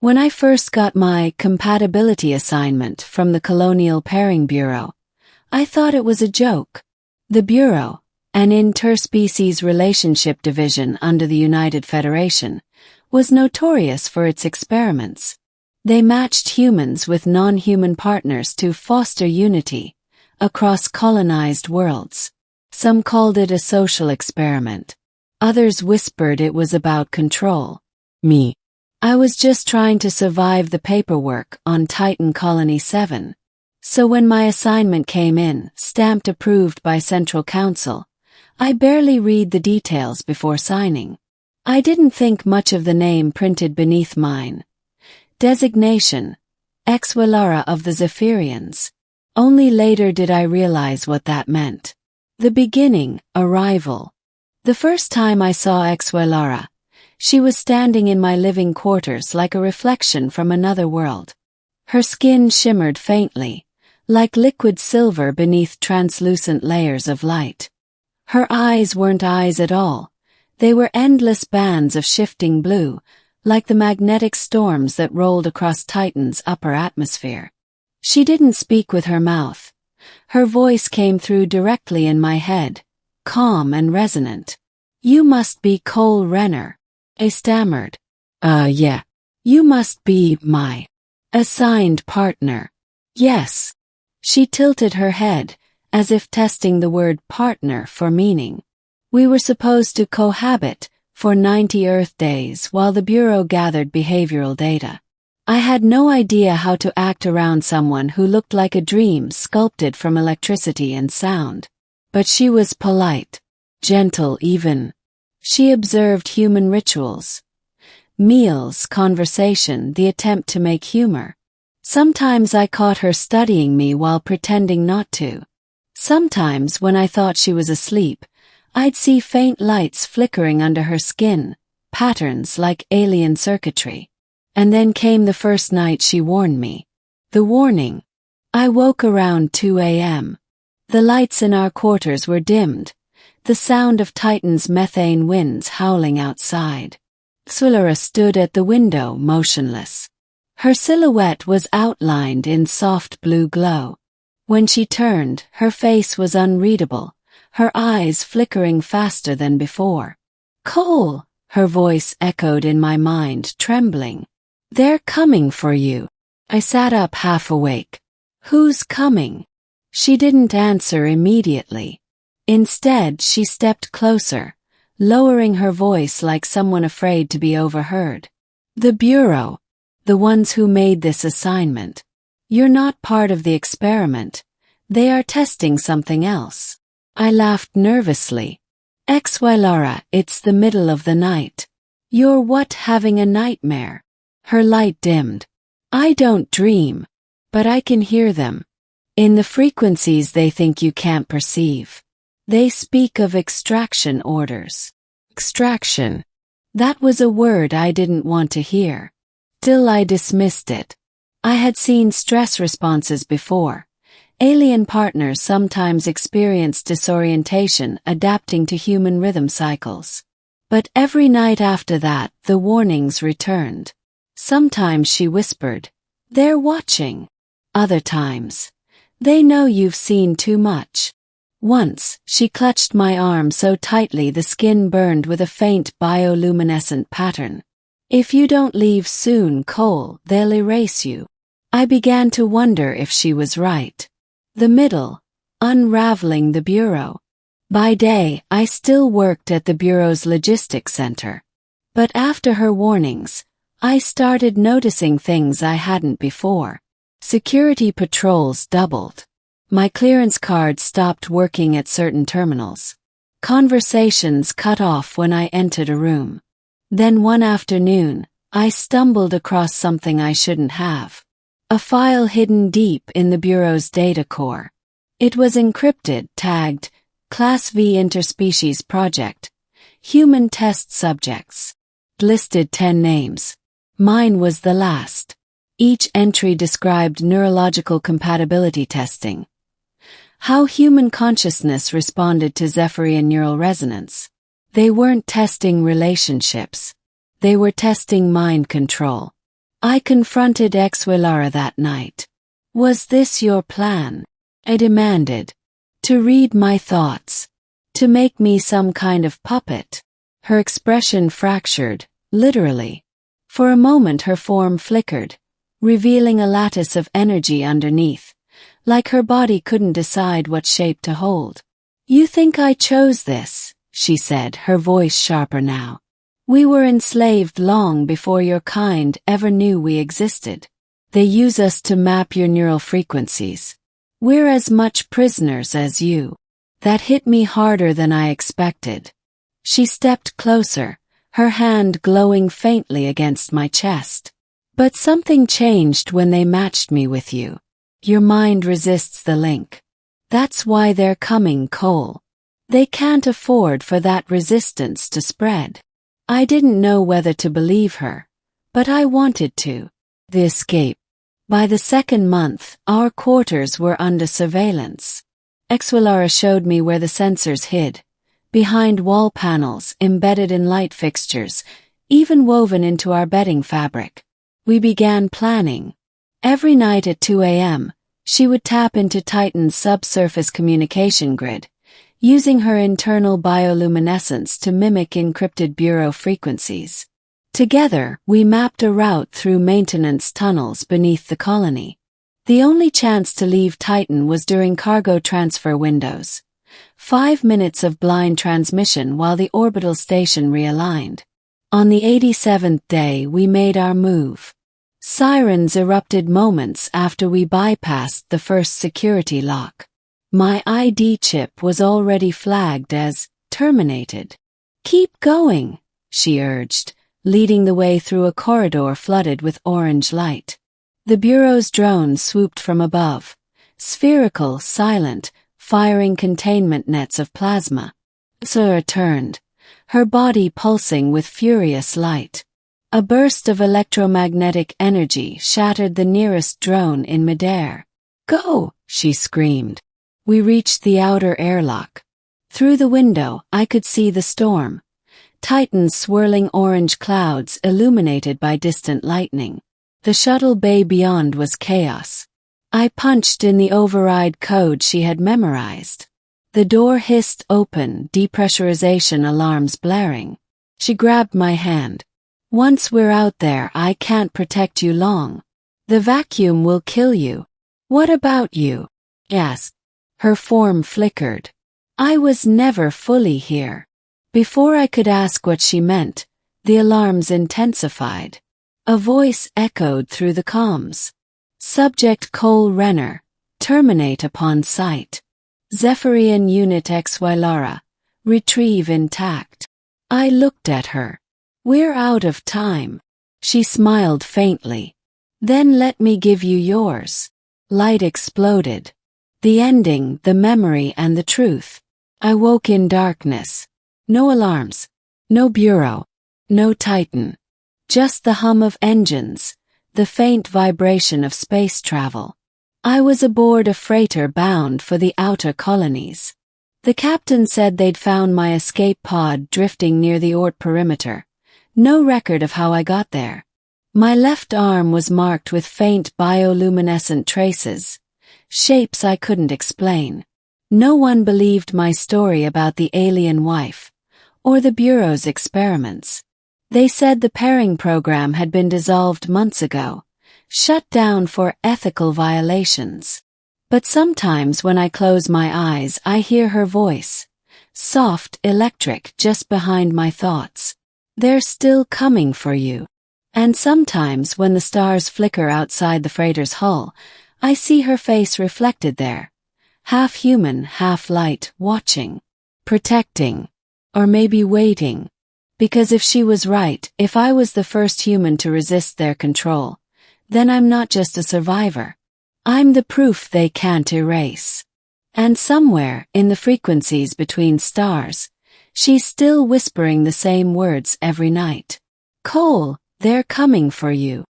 When I first got my compatibility assignment from the Colonial Pairing Bureau, I thought it was a joke. The Bureau, an interspecies relationship division under the United Federation, was notorious for its experiments. They matched humans with non-human partners to foster unity across colonized worlds. Some called it a social experiment. Others whispered it was about control. Me. I was just trying to survive the paperwork on Titan Colony 7. So when my assignment came in, stamped approved by Central Council, I barely read the details before signing. I didn't think much of the name printed beneath mine. Designation: Ex-Wellara of the Zephyrians. Only later did I realize what that meant. The beginning, arrival. The first time I saw Ex-Wellara, she was standing in my living quarters like a reflection from another world. Her skin shimmered faintly, like liquid silver beneath translucent layers of light. Her eyes weren't eyes at all. They were endless bands of shifting blue, like the magnetic storms that rolled across Titan's upper atmosphere. She didn't speak with her mouth. Her voice came through directly in my head, calm and resonant. "You must be Cole Renner," I stammered. Yeah. "You must be my assigned partner." "Yes." She tilted her head, as if testing the word partner for meaning. "We were supposed to cohabit for 90 Earth days while the Bureau gathered behavioral data. I had no idea how to act around someone who looked like a dream sculpted from electricity and sound. But she was polite, gentle even. She observed human rituals. Meals, conversation, the attempt to make humor. Sometimes I caught her studying me while pretending not to. Sometimes, when I thought she was asleep, I'd see faint lights flickering under her skin, patterns like alien circuitry. And then came the first night she warned me. The warning. I woke around 2 a.m. The lights in our quarters were dimmed, the sound of Titan's methane winds howling outside. Ex-Wellara stood at the window, motionless. Her silhouette was outlined in soft blue glow. When she turned, her face was unreadable, her eyes flickering faster than before. "Cole," her voice echoed in my mind, trembling. "They're coming for you." I sat up half awake. "Who's coming?" She didn't answer immediately. Instead, she stepped closer, lowering her voice like someone afraid to be overheard. "The Bureau. The ones who made this assignment. You're not part of the experiment. They are testing something else." I laughed nervously. "Ex-Wellara, it's the middle of the night. You're what, having a nightmare?" Her light dimmed. "I don't dream. But I can hear them. In the frequencies they think you can't perceive. They speak of extraction orders." Extraction. That was a word I didn't want to hear. Still, I dismissed it. I had seen stress responses before. Alien partners sometimes experienced disorientation adapting to human rhythm cycles. But every night after that, the warnings returned. Sometimes she whispered, "They're watching." Other times, "They know you've seen too much." Once, she clutched my arm so tightly the skin burned with a faint bioluminescent pattern. "If you don't leave soon, Cole, they'll erase you." I began to wonder if she was right. The middle, unraveling the Bureau. By day, I still worked at the Bureau's logistics center. But after her warnings, I started noticing things I hadn't before. Security patrols doubled. My clearance card stopped working at certain terminals. Conversations cut off when I entered a room. Then one afternoon, I stumbled across something I shouldn't have. A file hidden deep in the Bureau's data core. It was encrypted, tagged, Class V Interspecies Project, Human Test Subjects. Listed 10 names. Mine was the last. Each entry described neurological compatibility testing. How human consciousness responded to Zephyrian neural resonance. They weren't testing relationships. They were testing mind control. I confronted Exwilara that night. Was this your plan? I demanded. To read my thoughts. To make me some kind of puppet. Her expression fractured, literally. For a moment her form flickered, revealing a lattice of energy underneath, like her body couldn't decide what shape to hold. You think I chose this, she said, her voice sharper now. We were enslaved long before your kind ever knew we existed. They use us to map your neural frequencies. We're as much prisoners as you. That hit me harder than I expected. She stepped closer, her hand glowing faintly against my chest. But something changed when they matched me with you. Your mind resists the link. That's why they're coming, Cole. They can't afford for that resistance to spread. I didn't know whether to believe her, but I wanted to. The escape. By the second month, our quarters were under surveillance. Exwilara showed me where the sensors hid, behind wall panels, embedded in light fixtures, even woven into our bedding fabric. We began planning. Every night at 2 a.m., she would tap into Titan's subsurface communication grid, using her internal bioluminescence to mimic encrypted bureau frequencies. Together, we mapped a route through maintenance tunnels beneath the colony. The only chance to leave Titan was during cargo transfer windows. 5 minutes of blind transmission while the orbital station realigned. On the 87th day, we made our move. Sirens erupted moments after we bypassed the first security lock. My ID chip was already flagged as terminated. Keep going, she urged, leading the way through a corridor flooded with orange light. The Bureau's drone swooped from above, spherical, silent, firing containment nets of plasma. Sura turned, her body pulsing with furious light. A burst of electromagnetic energy shattered the nearest drone in midair. Go, she screamed. We reached the outer airlock. Through the window, I could see the storm. Titan's swirling orange clouds illuminated by distant lightning. The shuttle bay beyond was chaos. I punched in the override code she had memorized. The door hissed open, depressurization alarms blaring. She grabbed my hand. Once we're out there, I can't protect you long. The vacuum will kill you. What about you? Asked. Her form flickered. I was never fully here. Before I could ask what she meant, the alarms intensified. A voice echoed through the comms. Subject Cole Renner, terminate upon sight. Zephyrian Unit Exwilara, retrieve intact. I looked at her. We're out of time. She smiled faintly. Then let me give you yours. Light exploded. The ending, the memory and the truth. I woke in darkness. No alarms. No bureau. No Titan. Just the hum of engines, the faint vibration of space travel. I was aboard a freighter bound for the outer colonies. The captain said they'd found my escape pod drifting near the Oort perimeter. No record of how I got there. My left arm was marked with faint bioluminescent traces, shapes I couldn't explain. No one believed my story about the alien wife, or the Bureau's experiments. They said the pairing program had been dissolved months ago, shut down for ethical violations. But sometimes when I close my eyes I hear her voice, soft, electric, just behind my thoughts. They're still coming for you. And sometimes when the stars flicker outside the freighter's hull, I see her face reflected there, half human, half light, watching, protecting, or maybe waiting. Because if she was right, if I was the first human to resist their control, then I'm not just a survivor. I'm the proof they can't erase. And somewhere, in the frequencies between stars, she's still whispering the same words every night. Cole, they're coming for you.